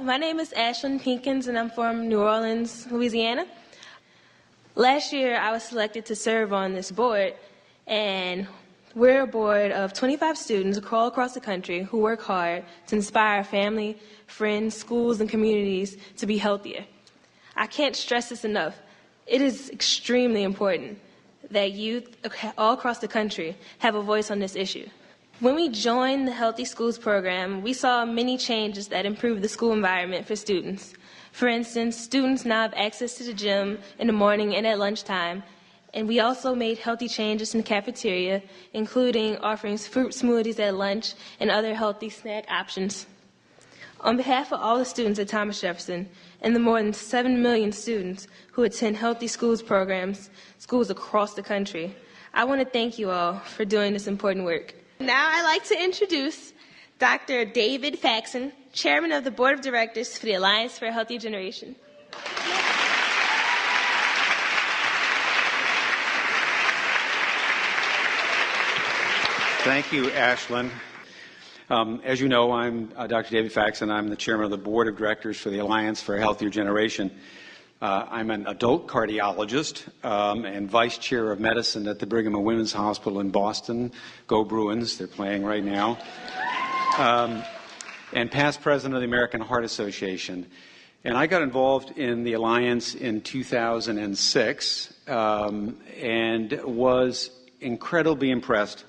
My name is Ashlyn Pinkins, and I'm from New Orleans, Louisiana. Last year, I was selected to serve on this board, and we're a board of 25 students all across the country who work hard to inspire family, friends, schools, and communities to be healthier. I can't stress this enough. It is extremely important that youth all across the country have a voice on this issue. When we joined the Healthy Schools program, we saw many changes that improved the school environment for students. For instance, students now have access to the gym in the morning and at lunchtime, and we also made healthy changes in the cafeteria, including offering fruit smoothies at lunch and other healthy snack options. On behalf of all the students at Thomas Jefferson and the more than 7 million students who attend Healthy Schools programs, schools across the country, I want to thank you all for doing this important work. Now I'd like to introduce Dr. David Faxon, Chairman of the Board of Directors for the Alliance for a Healthier Generation. Thank you, Ashlyn. As you know, I'm Dr. David Faxon. I'm the Chairman of the Board of Directors for the Alliance for a Healthier Generation. I'm an adult cardiologist and Vice Chair of Medicine at the Brigham and Women's Hospital in Boston. Go Bruins, they're playing right now. And past President of the American Heart Association. And I got involved in the Alliance in 2006 and was incredibly impressed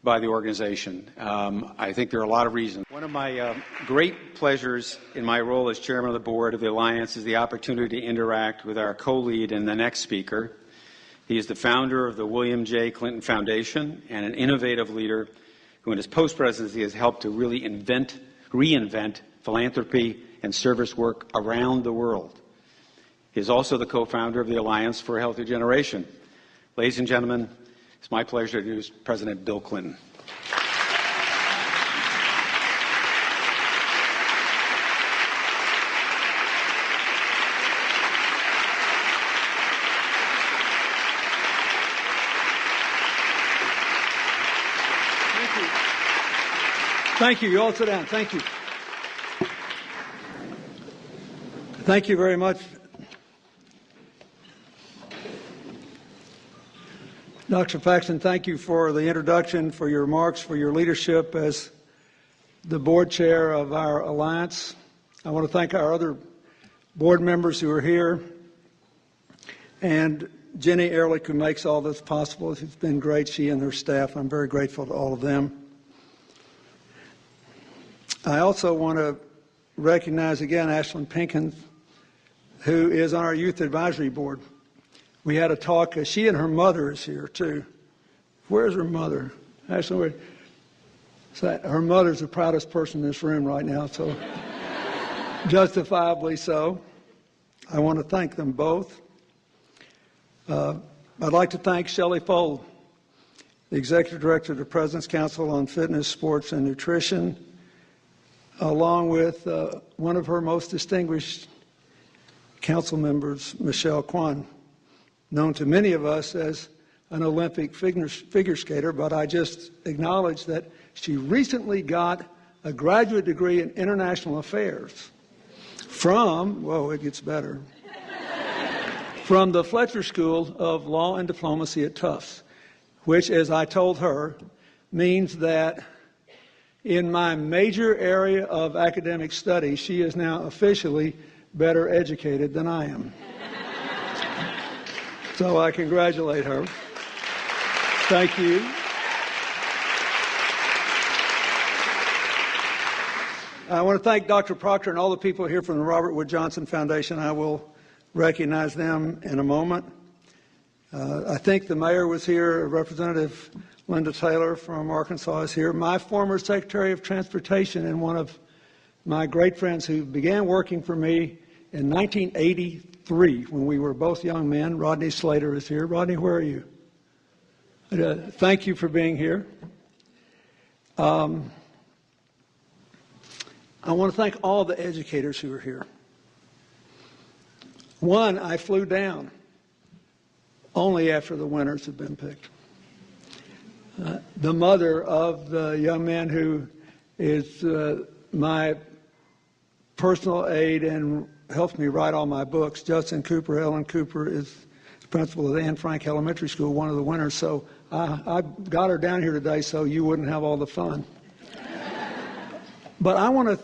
by the organization. I think there are a lot of reasons. One of my great pleasures in my role as chairman of the board of the Alliance is the opportunity to interact with our co-lead and the next speaker. He is the founder of the William J. Clinton Foundation and an innovative leader who in his post-presidency has helped to really reinvent philanthropy and service work around the world. He is also the co-founder of the Alliance for a Healthier Generation. Ladies and gentlemen, it's my pleasure to introduce President Bill Clinton. Thank you. You all sit down. Thank you. Thank you very much. Dr. Faxon, thank you for the introduction, for your remarks, for your leadership as the board chair of our alliance. I want to thank our other board members who are here, and Jenny Ehrlich, who makes all this possible. It's been great, she and her staff. I'm very grateful to all of them. I also want to recognize again Ashlyn Pinkins, who is on our Youth Advisory Board. We had a talk. She and her mother is here, too. Where's her mother? Ashlyn, her mother's the proudest person in this room right now, so justifiably so. I want to thank them both. I'd like to thank Shelley Fold, the Executive Director of the President's Council on Fitness, Sports, and Nutrition, along with one of her most distinguished council members, Michelle Kwan, known to many of us as an Olympic figure skater, but I just acknowledge that she recently got a graduate degree in international affairs from, whoa, it gets better, from the Fletcher School of Law and Diplomacy at Tufts, which, as I told her, means that in my major area of academic study, she is now officially better educated than I am. So I congratulate her. Thank you. I want to thank Dr. Proctor and all the people here from the Robert Wood Johnson Foundation. I will recognize them in a moment. I think the mayor was here, Representative Linda Taylor from Arkansas is here. My former Secretary of Transportation and one of my great friends who began working for me in 1983 when we were both young men, Rodney Slater is here. Rodney, where are you? Thank you for being here. I want to thank all the educators who are here. One, I flew down only after the winners had been picked. The mother of the young man who is my personal aide and helps me write all my books. Justin Cooper, Ellen Cooper, is the principal of the Anne Frank Elementary School, one of the winners. So I got her down here today so you wouldn't have all the fun. But I want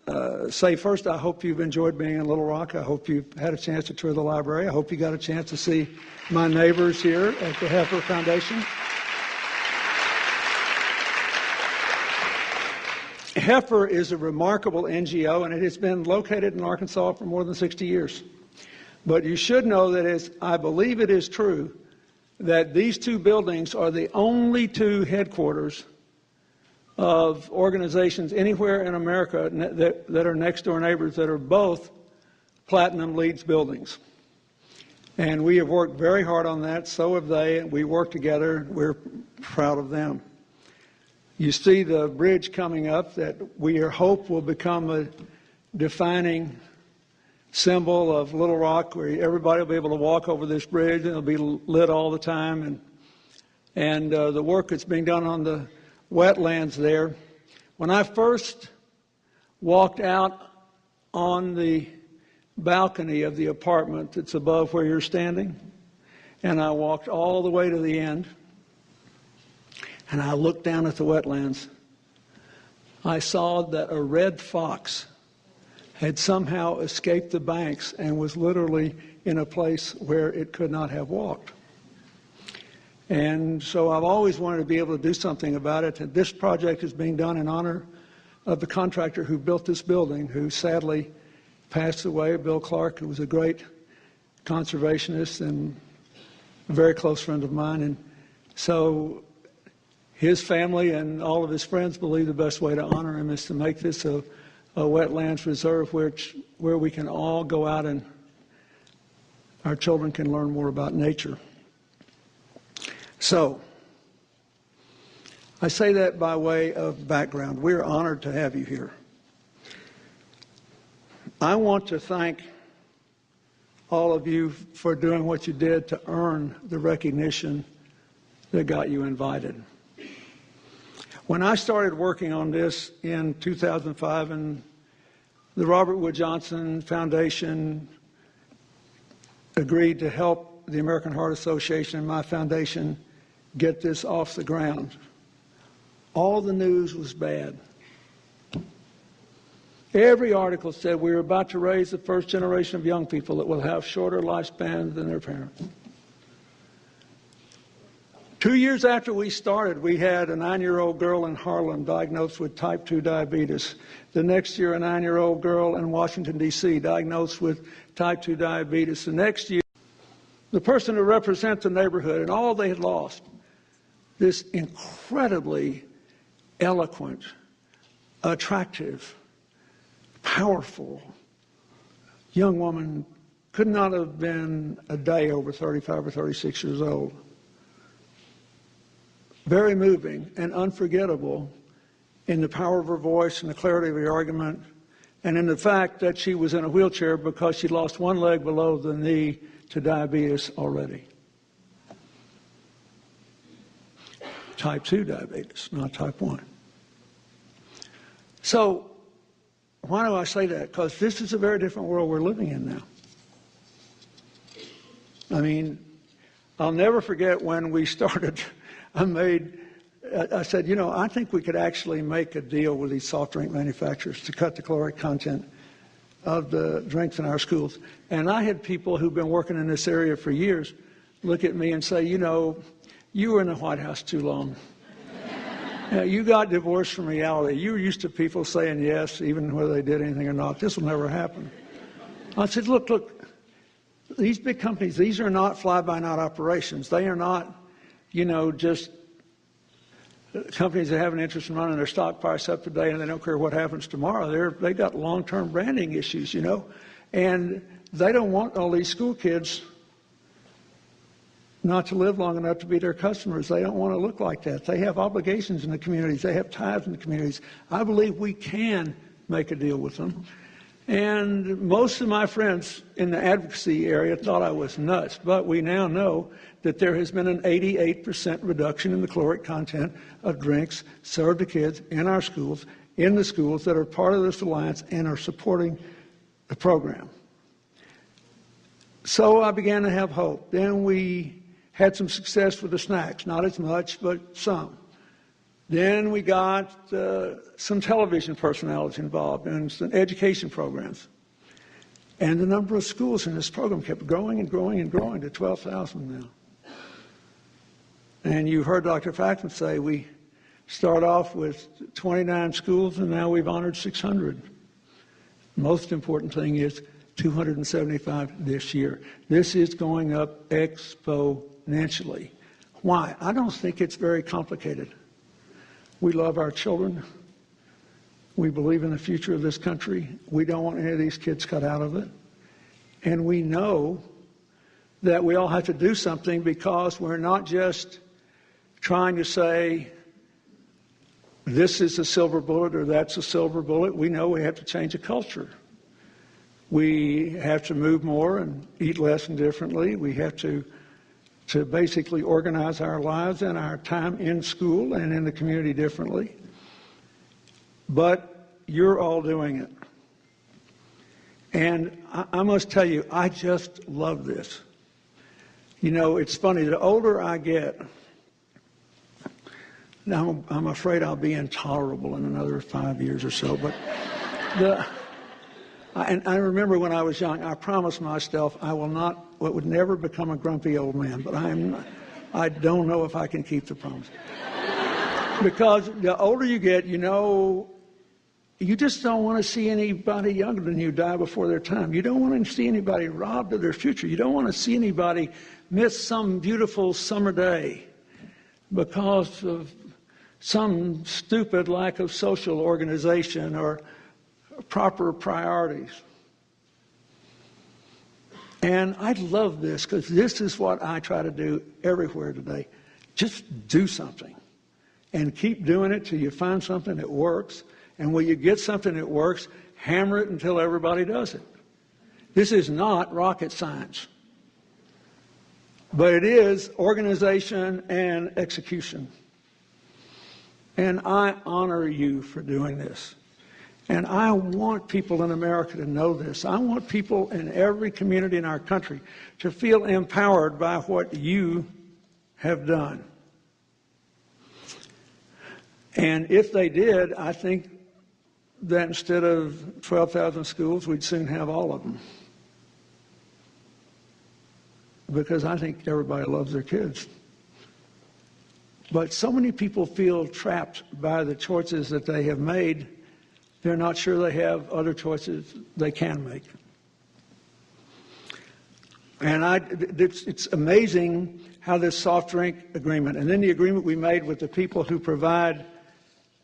to say first, I hope you've enjoyed being in Little Rock. I hope you've had a chance to tour the library. I hope you got a chance to see my neighbors here at the Heifer Foundation. Heifer is a remarkable NGO, and it has been located in Arkansas for more than 60 years. But you should know that I believe it is true that these two buildings are the only two headquarters of organizations anywhere in America that are next door neighbors that are both Platinum LEED buildings. And we have worked very hard on that. So have they. We work together. We're proud of them. You see the bridge coming up that we hope will become a defining symbol of Little Rock, where everybody will be able to walk over this bridge and it'll be lit all the time. And the work that's being done on the wetlands there. When I first walked out on the balcony of the apartment that's above where you're standing, and I walked all the way to the end, and I looked down at the wetlands, I saw that a red fox had somehow escaped the banks and was literally in a place where it could not have walked. And so I've always wanted to be able to do something about it. And this project is being done in honor of the contractor who built this building, who sadly passed away, Bill Clark, who was a great conservationist and a very close friend of mine. And so his family and all of his friends believe the best way to honor him is to make this a wetlands reserve where we can all go out and our children can learn more about nature. So, I say that by way of background. We're honored to have you here. I want to thank all of you for doing what you did to earn the recognition that got you invited. When I started working on this in 2005, and the Robert Wood Johnson Foundation agreed to help the American Heart Association and my foundation get this off the ground, all the news was bad. Every article said we were about to raise the first generation of young people that will have shorter lifespans than their parents. 2 years after we started, we had a 9-year-old girl in Harlem diagnosed with type 2 diabetes. The next year, a 9-year-old girl in Washington, D.C. diagnosed with type 2 diabetes. The next year, the person who represents the neighborhood and all they had lost, this incredibly eloquent, attractive, powerful young woman, could not have been a day over 35 or 36 years old. Very moving and unforgettable in the power of her voice and the clarity of her argument, and in the fact that she was in a wheelchair because she lost one leg below the knee to diabetes already. Type 2 diabetes, not type 1. So, why do I say that? Because this is a very different world we're living in now. I mean, I'll never forget when we started, I said, you know, I think we could actually make a deal with these soft drink manufacturers to cut the caloric content of the drinks in our schools. And I had people who've been working in this area for years look at me and say, you know, you were in the White House too long. You got divorced from reality. You were used to people saying yes, even whether they did anything or not. This will never happen. I said, look, these big companies, these are not fly-by-night operations. They are not, you know, just companies that have an interest in running their stock price up today and they don't care what happens tomorrow. They got long-term branding issues, you know, and they don't want all these school kids not to live long enough to be their customers. They don't want to look like that. They have obligations in the communities. They have ties in the communities. I believe we can make a deal with them. And most of my friends in the advocacy area thought I was nuts, but we now know that there has been an 88% reduction in the caloric content of drinks served to kids in our schools, in the schools that are part of this alliance and are supporting the program. So I began to have hope. Then we had some success with the snacks, not as much, but some. Then we got some television personalities involved and some education programs. And the number of schools in this program kept growing and growing and growing to 12,000 now. And you heard Dr. Fackman say we start off with 29 schools and now we've honored 600. Most important thing is 275 this year. This is going up exponentially. Why? I don't think it's very complicated. We love our children. We believe in the future of this country. We don't want any of these kids cut out of it. And we know that we all have to do something because we're not just trying to say this is a silver bullet or that's a silver bullet. We know we have to change the culture. We have to move more and eat less and differently. We have to basically organize our lives and our time in school and in the community differently. But you're all doing it. And I must tell you, I just love this. You know, it's funny, the older I get, now I'm afraid I'll be intolerable in another 5 years or so, but and I remember when I was young, I promised myself I would never become a grumpy old man, but I don't know if I can keep the promise. Because the older you get, you know, you just don't want to see anybody younger than you die before their time. You don't want to see anybody robbed of their future. You don't want to see anybody miss some beautiful summer day because of some stupid lack of social organization or proper priorities. And I love this because this is what I try to do everywhere today. Just do something and keep doing it till you find something that works. And when you get something that works, hammer it until everybody does it. This is not rocket science, but it is organization and execution. And I honor you for doing this. And I want people in America to know this. I want people in every community in our country to feel empowered by what you have done. And if they did, I think that instead of 12,000 schools, we'd soon have all of them. Because I think everybody loves their kids. But so many people feel trapped by the choices that they have made. They're not sure they have other choices they can make. And it's amazing how this soft drink agreement, and then the agreement we made with the people who provide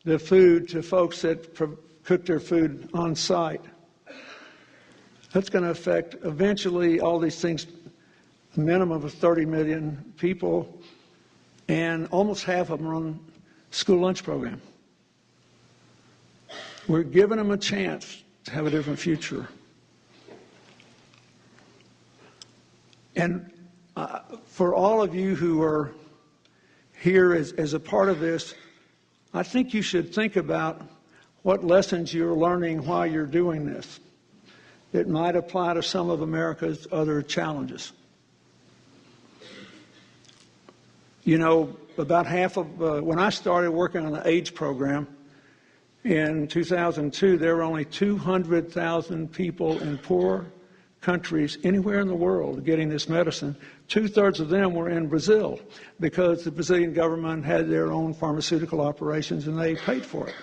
the food to folks that cook their food on site, that's going to affect eventually all these things, a minimum of 30 million people, and almost half of them are on school lunch program. We're giving them a chance to have a different future. And for all of you who are here as a part of this, I think you should think about what lessons you're learning while you're doing this. It might apply to some of America's other challenges. You know, about half of, when I started working on the AIDS program, in 2002, there were only 200,000 people in poor countries anywhere in the world getting this medicine. 2/3 of them were in Brazil because the Brazilian government had their own pharmaceutical operations and they paid for it.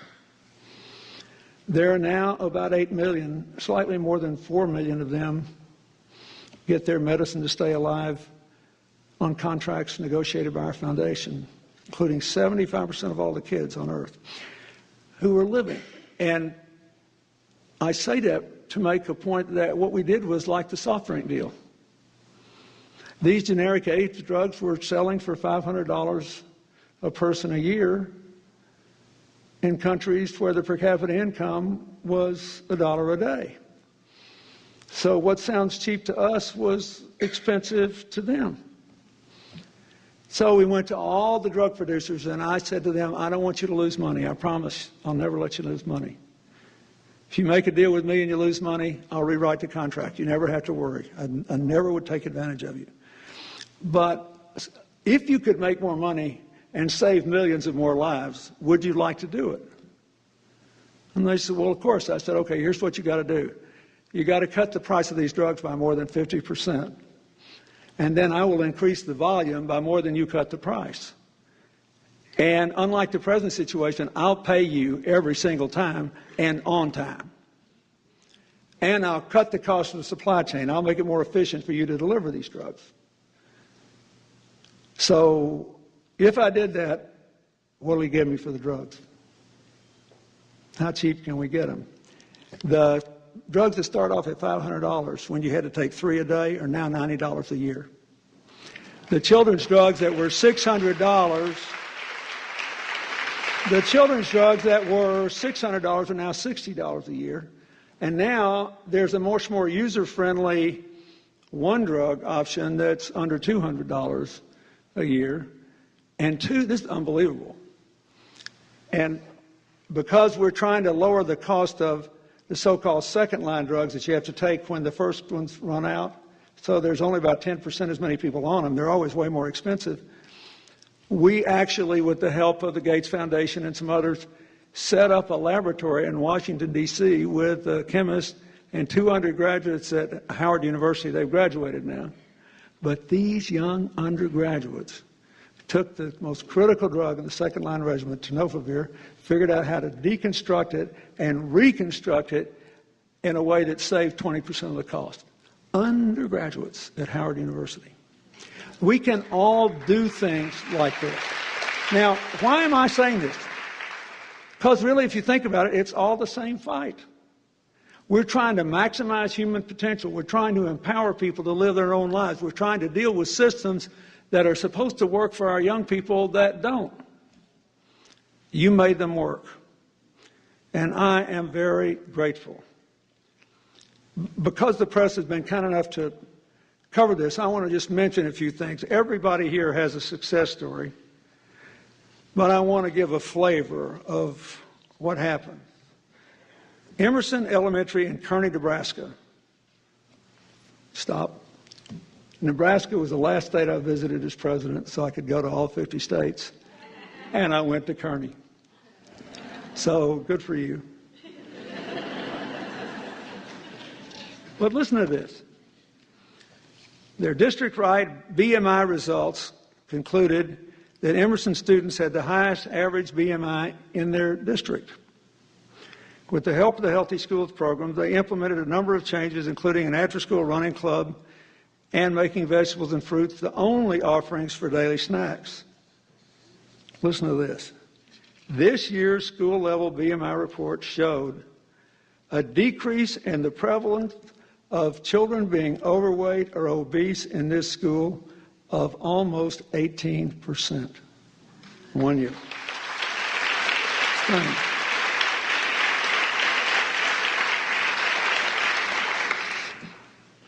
There are now about 8 million, slightly more than 4 million of them get their medicine to stay alive on contracts negotiated by our foundation, including 75% of all the kids on Earth who are living. And I say that to make a point that what we did was like the soft drink deal. These generic AIDS drugs were selling for $500 a person a year in countries where the per capita income was $1 a day. So what sounds cheap to us was expensive to them. So we went to all the drug producers, and I said to them, I don't want you to lose money. I promise I'll never let you lose money. If you make a deal with me and you lose money, I'll rewrite the contract. You never have to worry. I never would take advantage of you. But if you could make more money and save millions of more lives, would you like to do it? And they said, well, of course. I said, okay, here's what you got to do. You got to cut the price of these drugs by more than 50%. And then I will increase the volume by more than you cut the price. And unlike the present situation, I'll pay you every single time and on time. And I'll cut the cost of the supply chain. I'll make it more efficient for you to deliver these drugs. So if I did that, what will he give me for the drugs? How cheap can we get them? The drugs that start off at $500 when you had to take 3 a day are now $90 a year. The children's drugs that were $600, are now $60 a year. And now there's a much more user-friendly one-drug option that's under $200 a year. And this is unbelievable. And because we're trying to lower the cost of the so-called second-line drugs that you have to take when the first ones run out, so there's only about 10% as many people on them. They're always way more expensive. We actually, with the help of the Gates Foundation and some others, set up a laboratory in Washington, D.C. with chemists and 2 undergraduates at Howard University. They've graduated now. But these young undergraduates took the most critical drug in the second-line regimen, tenofovir, figured out how to deconstruct it and reconstruct it in a way that saved 20% of the cost. Undergraduates at Howard University. We can all do things like this. Now, why am I saying this? Because really, if you think about it, it's all the same fight. We're trying to maximize human potential. We're trying to empower people to live their own lives. We're trying to deal with systems that are supposed to work for our young people that don't. You made them work. And I am very grateful. Because the press has been kind enough to cover this, I want to just mention a few things. Everybody here has a success story, but I want to give a flavor of what happened. Emerson Elementary in Kearney, Nebraska. Stop. Nebraska was the last state I visited as president, so I could go to all 50 states. And I went to Kearney. So good for you. But listen to this. Their district-wide BMI results concluded that Emerson students had the highest average BMI in their district. With the help of the Healthy Schools program, they implemented a number of changes, including an after-school running club and making vegetables and fruits the only offerings for daily snacks. Listen to this. This year's school-level BMI report showed a decrease in the prevalence of children being overweight or obese in this school of almost 18%. 1 year. Stunning.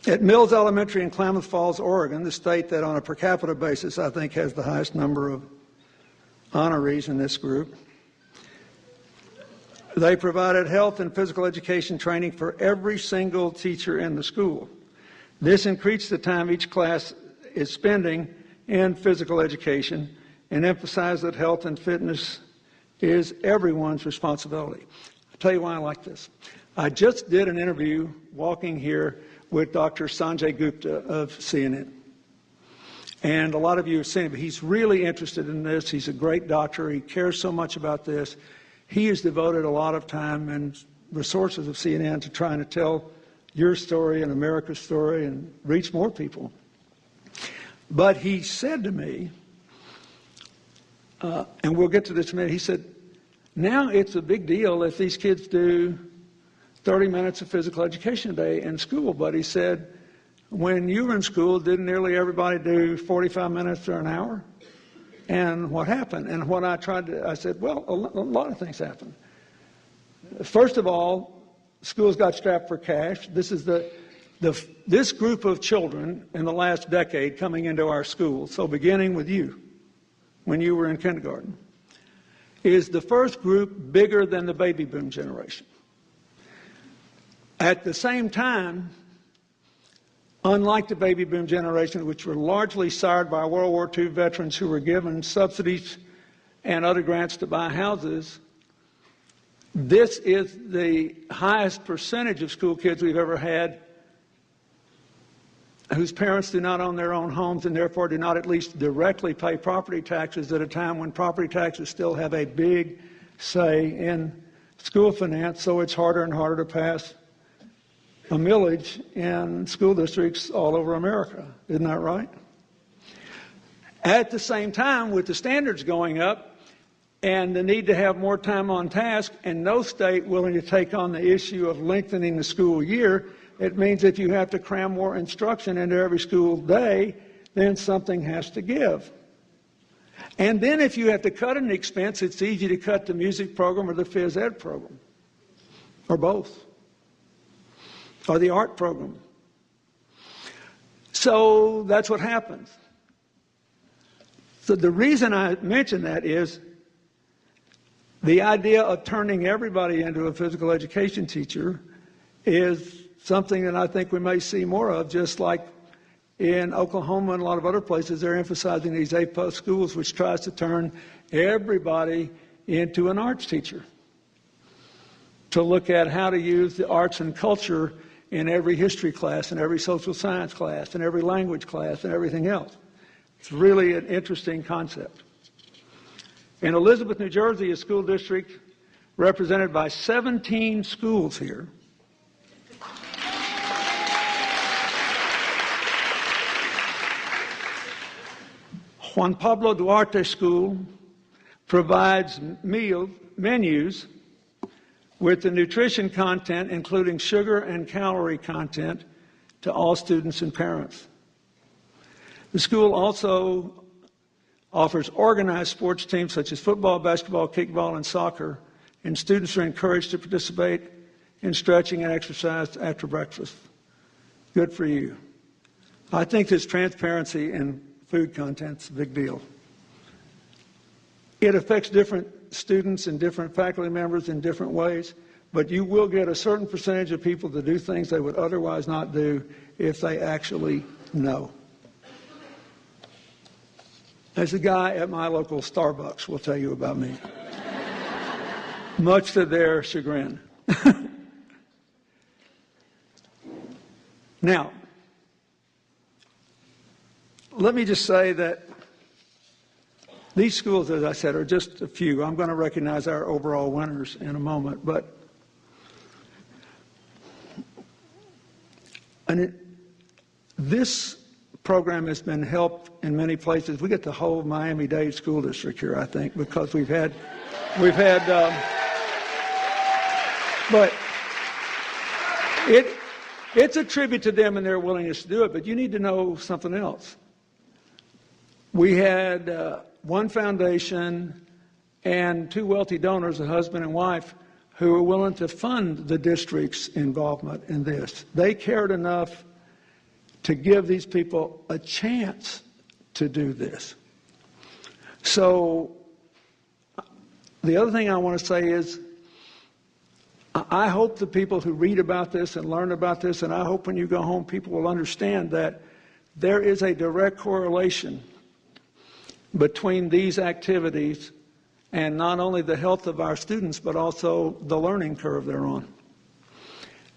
At Mills Elementary in Klamath Falls, Oregon, the state that on a per capita basis I think has the highest number of honorees in this group, they provided health and physical education training for every single teacher in the school. This increased the time each class is spending in physical education and emphasized that health and fitness is everyone's responsibility. I'll tell you why I like this. I just did an interview walking here with Dr. Sanjay Gupta of CNN. And a lot of you have seen him, but he's really interested in this. He's a great doctor. He cares so much about this. He has devoted a lot of time and resources of CNN to trying to tell your story and America's story and reach more people. But he said to me, and we'll get to this in a minute, he said, now it's a big deal if these kids do 30 minutes of physical education a day in school. But he said, when you were in school, didn't nearly everybody do 45 minutes or an hour? And what happened? And what I said, well, a lot of things happened. First of all, schools got strapped for cash. This is the This group of children in the last decade coming into our school, so beginning with you, when you were in kindergarten, is the first group bigger than the baby boom generation. At the same time, unlike the baby boom generation, which were largely sired by World War II veterans who were given subsidies and other grants to buy houses, this is the highest percentage of school kids we've ever had whose parents do not own their own homes and therefore do not at least directly pay property taxes at a time when property taxes still have a big say in school finance, so it's harder and harder to pass a millage in school districts all over America. Isn't that right? At the same time, with the standards going up and the need to have more time on task and no state willing to take on the issue of lengthening the school year, it means if you have to cram more instruction into every school day, then something has to give. And then if you have to cut an expense, it's easy to cut the music program or the phys ed program, or both, or the art program. So that's what happens. So the reason I mention that is the idea of turning everybody into a physical education teacher is something that I think we may see more of, just like in Oklahoma and a lot of other places. They're emphasizing these A+ schools, which tries to turn everybody into an arts teacher, to look at how to use the arts and culture in every history class, and every social science class, and every language class, and everything else. It's really an interesting concept. In Elizabeth, New Jersey, a school district represented by 17 schools here, Juan Pablo Duarte School provides menus with the nutrition content, including sugar and calorie content, to all students and parents. The school also offers organized sports teams such as football, basketball, kickball, and soccer, and students are encouraged to participate in stretching and exercise after breakfast. Good for you. I think this transparency in food content's a big deal. It affects different students and different faculty members in different ways, but you will get a certain percentage of people to do things they would otherwise not do if they actually know. As a guy at my local Starbucks will tell you about me, much to their chagrin. Now, let me just say that these schools, as I said, are just a few. I'm going to recognize our overall winners in a moment, but this program has been helped in many places. We get the whole Miami-Dade School District here, I think, because but it's a tribute to them and their willingness to do it, but you need to know something else. We had one foundation and two wealthy donors, a husband and wife, who were willing to fund the district's involvement in this. They cared enough to give these people a chance to do this. So the other thing I want to say is I hope the people who read about this and learn about this, and I hope when you go home people will understand that there is a direct correlation between these activities and not only the health of our students, but also the learning curve they're on.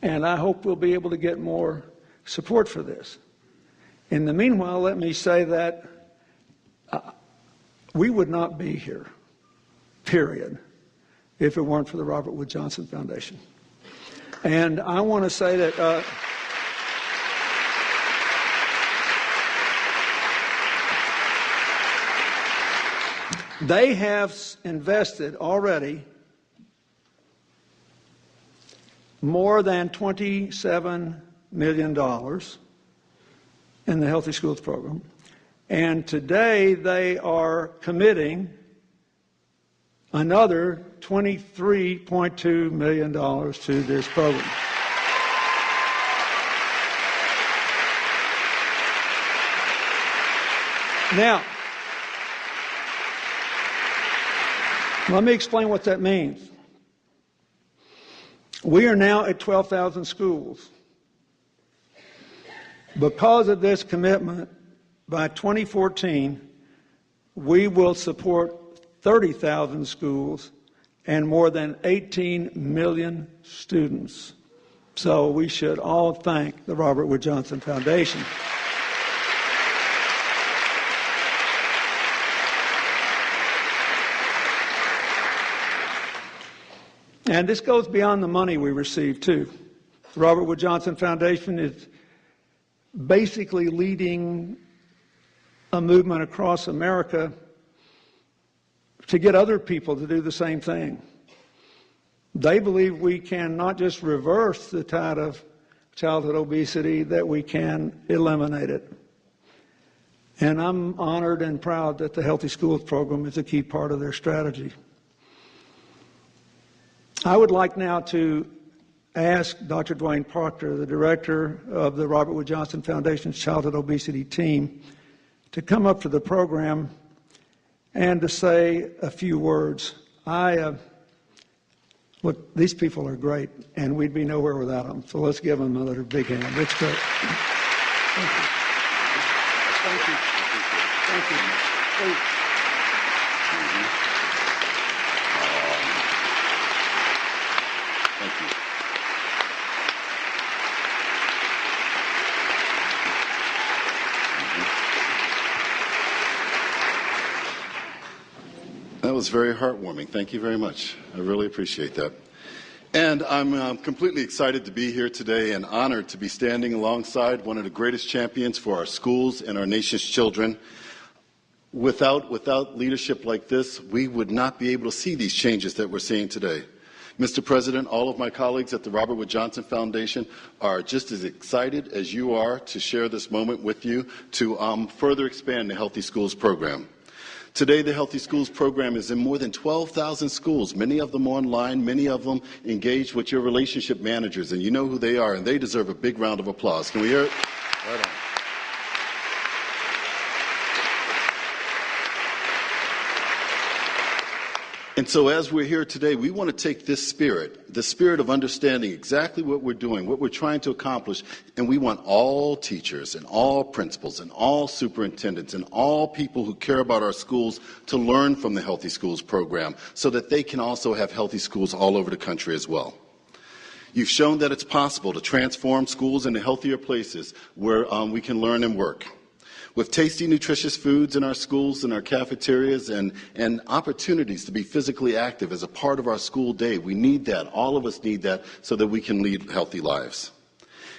And I hope we'll be able to get more support for this. In the meanwhile, let me say that we would not be here, period, if it weren't for the Robert Wood Johnson Foundation. And I want to say that they have invested already more than $27 million in the Healthy Schools program. And today they are committing another $23.2 million to this program. Now, let me explain what that means. We are now at 12,000 schools. Because of this commitment, by 2014, we will support 30,000 schools and more than 18 million students. So we should all thank the Robert Wood Johnson Foundation. And this goes beyond the money we receive, too. The Robert Wood Johnson Foundation is basically leading a movement across America to get other people to do the same thing. They believe we can not just reverse the tide of childhood obesity, that we can eliminate it. And I'm honored and proud that the Healthy Schools program is a key part of their strategy. I would like now to ask Dr. Dwayne Proctor, the director of the Robert Wood Johnson Foundation's Childhood Obesity Team, to come up to the program and to say a few words. Look, these people are great, and we'd be nowhere without them. So let's give them another big hand. It's great. Thank you. Thank you. Thank you. Thank you. That was very heartwarming. Thank you very much. I really appreciate that. And I'm completely excited to be here today and honored to be standing alongside one of the greatest champions for our schools and our nation's children. Without leadership like this, we would not be able to see these changes that we're seeing today. Mr. President, all of my colleagues at the Robert Wood Johnson Foundation are just as excited as you are to share this moment with you to further expand the Healthy Schools program. Today, the Healthy Schools program is in more than 12,000 schools, many of them online, many of them engaged with your relationship managers, and you know who they are, and they deserve a big round of applause. Can we hear it? Right on. And so as we're here today, we want to take this spirit, the spirit of understanding exactly what we're doing, what we're trying to accomplish, and we want all teachers and all principals and all superintendents and all people who care about our schools to learn from the Healthy Schools program so that they can also have healthy schools all over the country as well. You've shown that it's possible to transform schools into healthier places where we can learn and work. With tasty, nutritious foods in our schools and our cafeterias and opportunities to be physically active as a part of our school day, we need that. All of us need that so that we can lead healthy lives.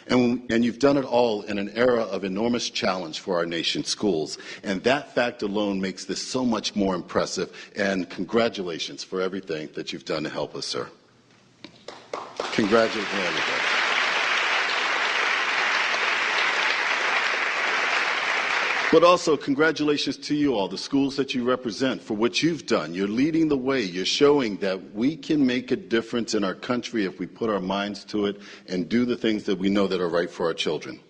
And you've done it all in an era of enormous challenge for our nation's schools. And that fact alone makes this so much more impressive. And congratulations for everything that you've done to help us, sir. Congratulations, everybody. But also, congratulations to you all, the schools that you represent, for what you've done. You're leading the way. You're showing that we can make a difference in our country if we put our minds to it and do the things that we know that are right for our children.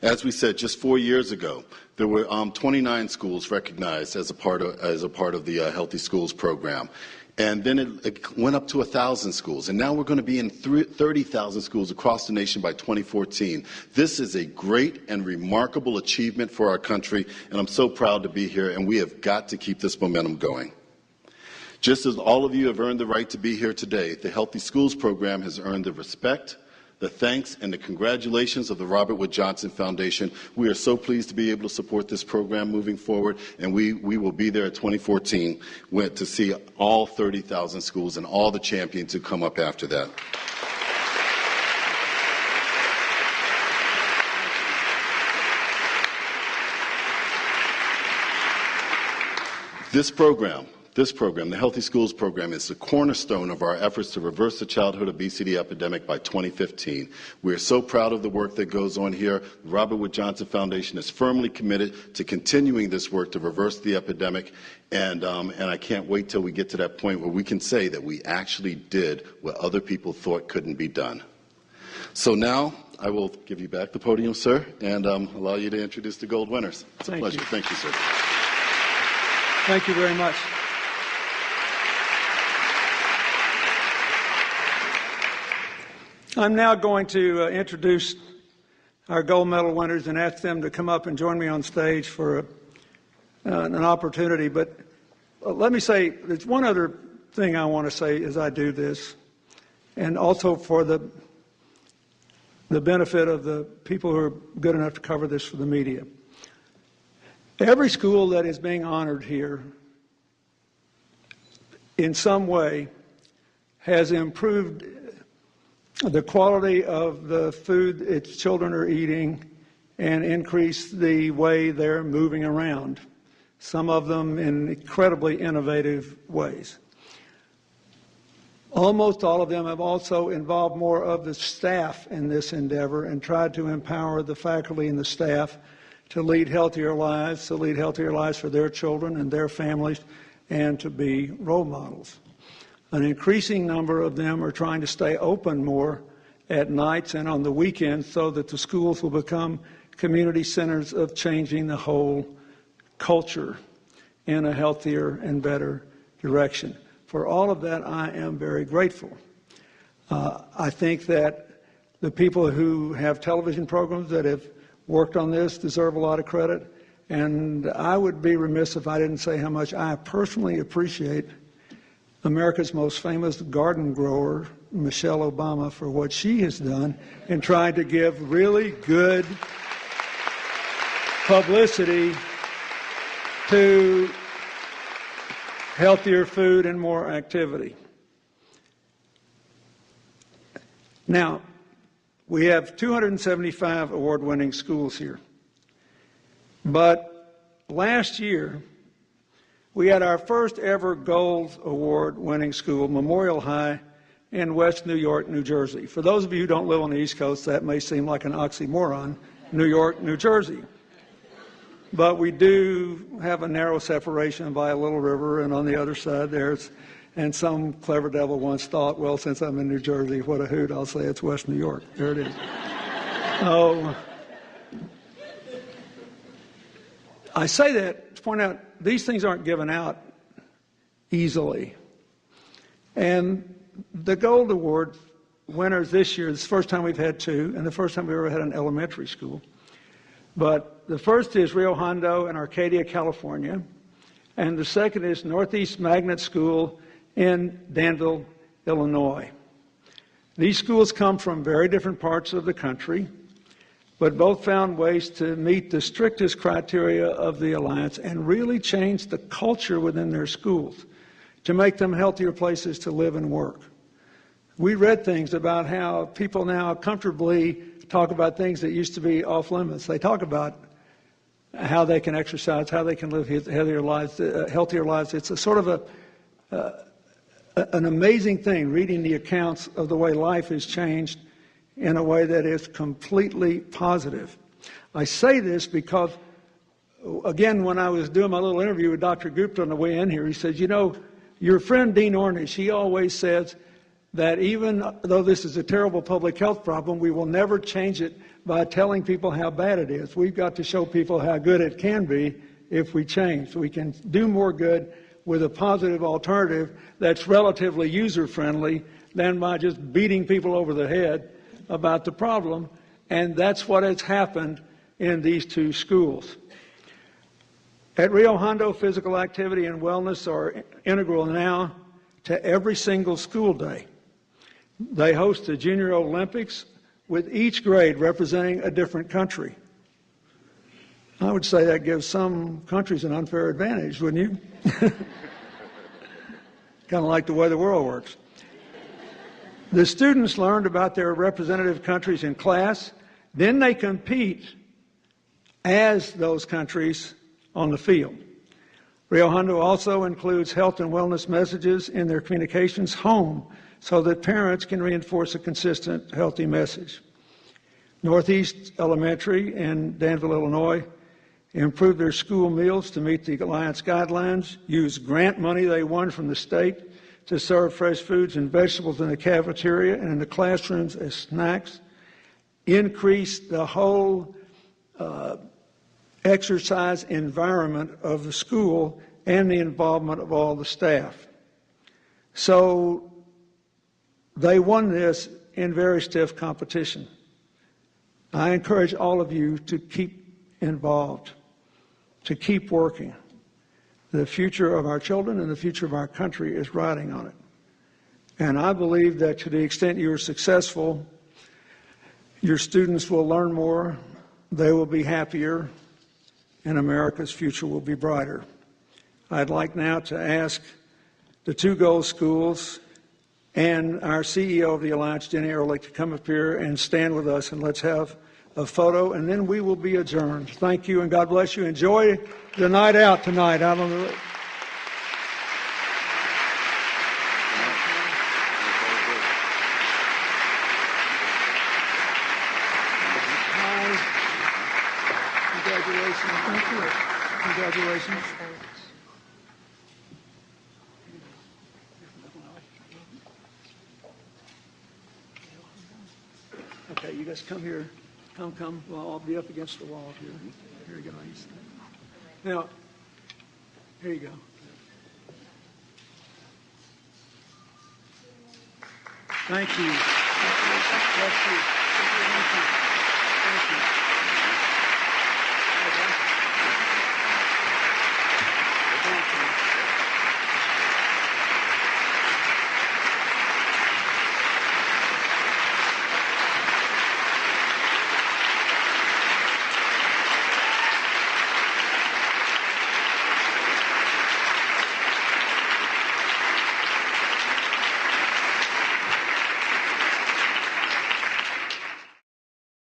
As we said, just 4 years ago, there were 29 schools recognized as a part of the Healthy Schools program. And then it went up to 1,000 schools. And now we're going to be in 30,000 schools across the nation by 2014. This is a great and remarkable achievement for our country, and I'm so proud to be here, and we have got to keep this momentum going. Just as all of you have earned the right to be here today, the Healthy Schools program has earned the respect, the thanks, and the congratulations of the Robert Wood Johnson Foundation. We are so pleased to be able to support this program moving forward, and we will be there at 2014 to see all 30,000 schools and all the champions who come up after that. This program, the Healthy Schools program, is the cornerstone of our efforts to reverse the childhood obesity epidemic by 2015. We are so proud of the work that goes on here. The Robert Wood Johnson Foundation is firmly committed to continuing this work to reverse the epidemic, and I can't wait till we get to that point where we can say that we actually did what other people thought couldn't be done. So now I will give you back the podium, sir, and allow you to introduce the gold winners. It's a pleasure. Thank you, sir. Thank you very much. I'm now going to introduce our gold medal winners and ask them to come up and join me on stage for an opportunity. But let me say, there's one other thing I want to say as I do this, and also for the benefit of the people who are good enough to cover this for the media. Every school that is being honored here in some way has improved the quality of the food its children are eating and increased the way they're moving around, some of them in incredibly innovative ways. Almost all of them have also involved more of the staff in this endeavor and tried to empower the faculty and the staff to lead healthier lives for their children and their families, and to be role models. An increasing number of them are trying to stay open more at nights and on the weekends so that the schools will become community centers of changing the whole culture in a healthier and better direction. For all of that, I am very grateful. I think that the people who have television programs that have worked on this deserve a lot of credit, and I would be remiss if I didn't say how much I personally appreciate America's most famous garden grower, Michelle Obama, for what she has done in trying to give really good publicity to healthier food and more activity. Now, we have 275 award-winning schools here. But last year, we had our first ever Gold Award-winning school, Memorial High, in West New York, New Jersey. For those of you who don't live on the East Coast, that may seem like an oxymoron, New York, New Jersey. But we do have a narrow separation by a little river, and on the other side and some clever devil once thought, well, since I'm in New Jersey, what a hoot, I'll say it's West New York. There it is. I say that to point out these things aren't given out easily. And the Gold Award winners this year, this is the first time we've had two, and the first time we ever had an elementary school. But the first is Rio Hondo in Arcadia, California, and the second is Northeast Magnet School in Danville, Illinois. These schools come from very different parts of the country, but both found ways to meet the strictest criteria of the Alliance and really change the culture within their schools to make them healthier places to live and work. We read things about how people now comfortably talk about things that used to be off limits. They talk about how they can exercise, how they can live healthier lives. It's a sort of an amazing thing, reading the accounts of the way life has changed in a way that is completely positive. I say this because, again, when I was doing my little interview with Dr. Gupta on the way in here, he said, you know, your friend Dean Ornish, he always says that even though this is a terrible public health problem, we will never change it by telling people how bad it is. We've got to show people how good it can be if we change. So we can do more good with a positive alternative that's relatively user-friendly than by just beating people over the head about the problem. And that's what has happened in these two schools. At Rio Hondo, physical activity and wellness are integral now to every single school day. They host the Junior Olympics with each grade representing a different country. I would say that gives some countries an unfair advantage, wouldn't you? Kind of like the way the world works. The students learned about their representative countries in class. Then they compete as those countries on the field. Rio Hondo also includes health and wellness messages in their communications home so that parents can reinforce a consistent, healthy message. Northeast Elementary in Danville, Illinois, improved their school meals to meet the Alliance guidelines, used grant money they won from the state to serve fresh foods and vegetables in the cafeteria and in the classrooms as snacks, increase the whole exercise environment of the school and the involvement of all the staff. So they won this in very stiff competition. I encourage all of you to keep involved, to keep working. The future of our children and the future of our country is riding on it. And I believe that to the extent you are successful, your students will learn more, they will be happier, and America's future will be brighter. I'd like now to ask the two gold schools and our CEO of the Alliance, Jenny Ehrlich, to come up here and stand with us, and let's have a photo, and then we will be adjourned. Thank you, and God bless you. Enjoy the night out tonight out on the road. Congratulations. Thank you. Congratulations. Okay, you guys come here. Come. Well, I'll be up against the wall here. Here you go. Now, here you go. Thank you. Bless you. Thank you. Thank you. Okay.